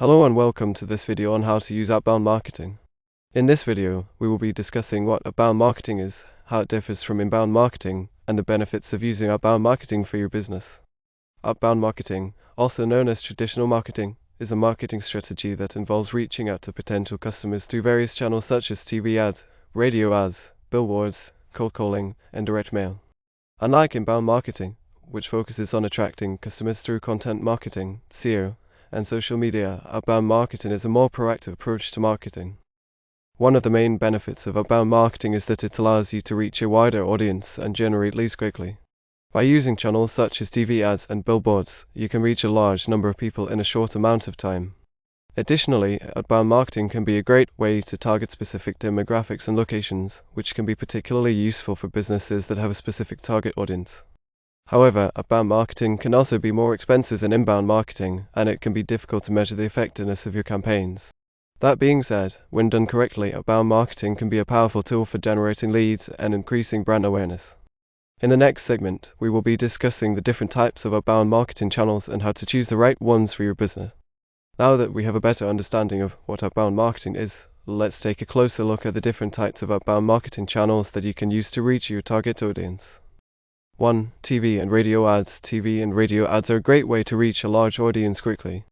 Hello and welcome to this video on how to use outbound marketing. In this video, we will be discussing what outbound marketing is, how it differs from inbound marketing, and the benefits of using outbound marketing for your business. Outbound marketing, also known as traditional marketing, is a marketing strategy that involves reaching out to potential customers through various channels such as TV ads, radio ads, billboards, cold calling, and direct mail. Unlike inbound marketing, which focuses on attracting customers through content marketing, SEO, and social media, outbound marketing is a more proactive approach to marketing. One of the main benefits of outbound marketing is that it allows you to reach a wider audience and generate leads quickly. By using channels such as TV ads and billboards, you can reach a large number of people in a short amount of time. Additionally, outbound marketing can be a great way to target specific demographics and locations, which can be particularly useful for businesses that have a specific target audience. However, outbound marketing can also be more expensive than inbound marketing, and it can be difficult to measure the effectiveness of your campaigns. That being said, when done correctly, outbound marketing can be a powerful tool for generating leads and increasing brand awareness. In the next segment, we will be discussing the different types of outbound marketing channels and how to choose the right ones for your business. Now that we have a better understanding of what outbound marketing is, let's take a closer look at the different types of outbound marketing channels that you can use to reach your target audience. 1. TV and radio ads. TV and radio ads are a great way to reach a large audience quickly.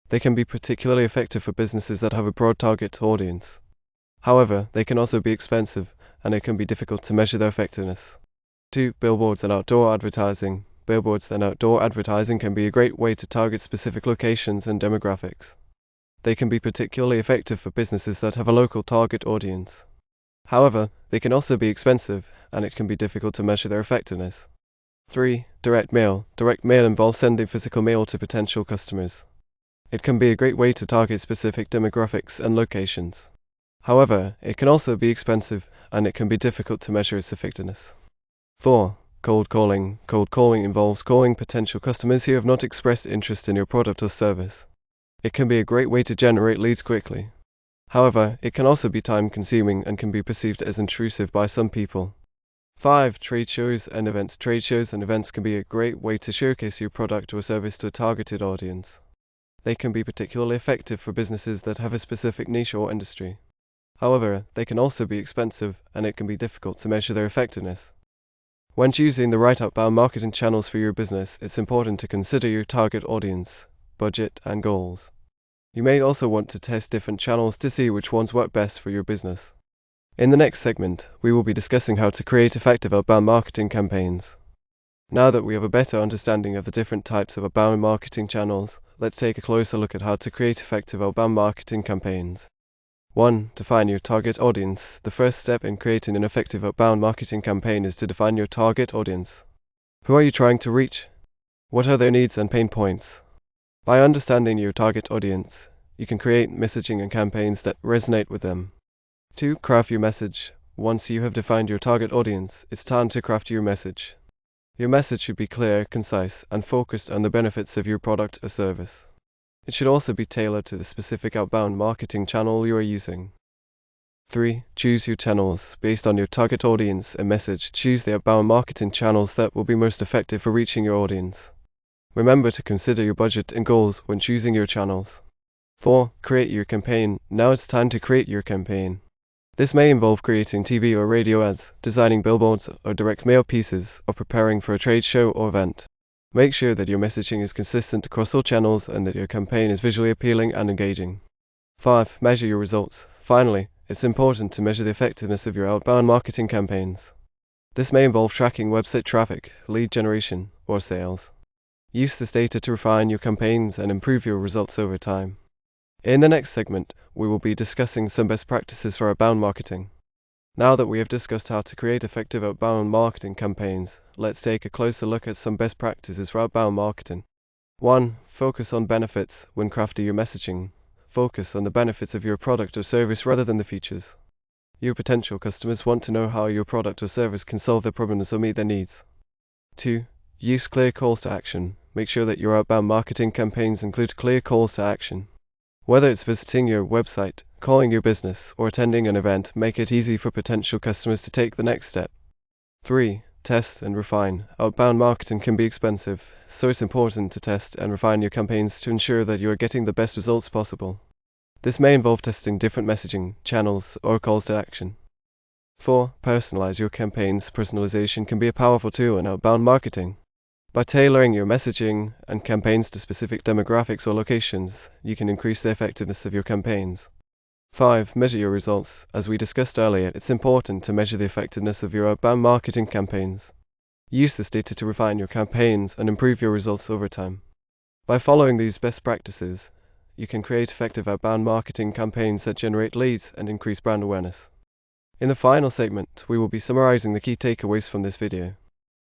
They can be particularly effective for businesses that have a broad target audience. However, they can also be expensive, and it can be difficult to measure their effectiveness. 2. Billboards and outdoor advertising. Billboards and outdoor advertising can be a great way to target specific locations and demographics. They can be particularly effective for businesses that have a local target audience. However, they can also be expensive, and it can be difficult to measure their effectiveness. 3. Direct mail. Direct mail involves sending physical mail to potential customers. It can be a great way to target specific demographics and locations. However, it can also be expensive, and it can be difficult to measure its effectiveness. 4. Cold calling. Cold calling involves calling potential customers who have not expressed interest in your product or service. It can be a great way to generate leads quickly. However, it can also be time-consuming and can be perceived as intrusive by some people. 5. Trade shows and events. Trade shows and events can be a great way to showcase your product or service to a targeted audience. They can be particularly effective for businesses that have a specific niche or industry. However, they can also be expensive, and it can be difficult to measure their effectiveness. When choosing the right outbound marketing channels for your business, it's important to consider your target audience, budget, and goals. You may also want to test different channels to see which ones work best for your business. In the next segment, we will be discussing how to create effective outbound marketing campaigns. Now that we have a better understanding of the different types of outbound marketing channels, let's take a closer look at how to create effective outbound marketing campaigns. 1. Define your target audience. The first step in creating an effective outbound marketing campaign is to define your target audience. Who are you trying to reach? What are their needs and pain points? By understanding your target audience, you can create messaging and campaigns that resonate with them. 2. Craft your message. Once you have defined your target audience, it's time to craft your message. Your message should be clear, concise, and focused on the benefits of your product or service. It should also be tailored to the specific outbound marketing channel you are using. 3. Choose your channels. Based on your target audience and message, choose the outbound marketing channels that will be most effective for reaching your audience. Remember to consider your budget and goals when choosing your channels. 4. Create your campaign. Now it's time to create your campaign. This may involve creating TV or radio ads, designing billboards or direct mail pieces, or preparing for a trade show or event. Make sure that your messaging is consistent across all channels and that your campaign is visually appealing and engaging. 5. Measure your results. Finally, it's important to measure the effectiveness of your outbound marketing campaigns. This may involve tracking website traffic, lead generation, or sales. Use this data to refine your campaigns and improve your results over time. In the next segment, we will be discussing some best practices for outbound marketing. Now that we have discussed how to create effective outbound marketing campaigns, let's take a closer look at some best practices for outbound marketing. 1. Focus on benefits. When crafting your messaging, focus on the benefits of your product or service rather than the features. Your potential customers want to know how your product or service can solve their problems or meet their needs. 2. Use clear calls to action. Make sure that your outbound marketing campaigns include clear calls to action. Whether it's visiting your website, calling your business, or attending an event, make it easy for potential customers to take the next step. 3. Test and refine. Outbound marketing can be expensive, so it's important to test and refine your campaigns to ensure that you are getting the best results possible. This may involve testing different messaging, channels, or calls to action. 4. Personalize your campaigns. Personalization can be a powerful tool in outbound marketing. By tailoring your messaging and campaigns to specific demographics or locations, you can increase the effectiveness of your campaigns. 5. Measure your results. As we discussed earlier, it's important to measure the effectiveness of your outbound marketing campaigns. Use this data to refine your campaigns and improve your results over time. By following these best practices, you can create effective outbound marketing campaigns that generate leads and increase brand awareness. In the final segment, we will be summarizing the key takeaways from this video.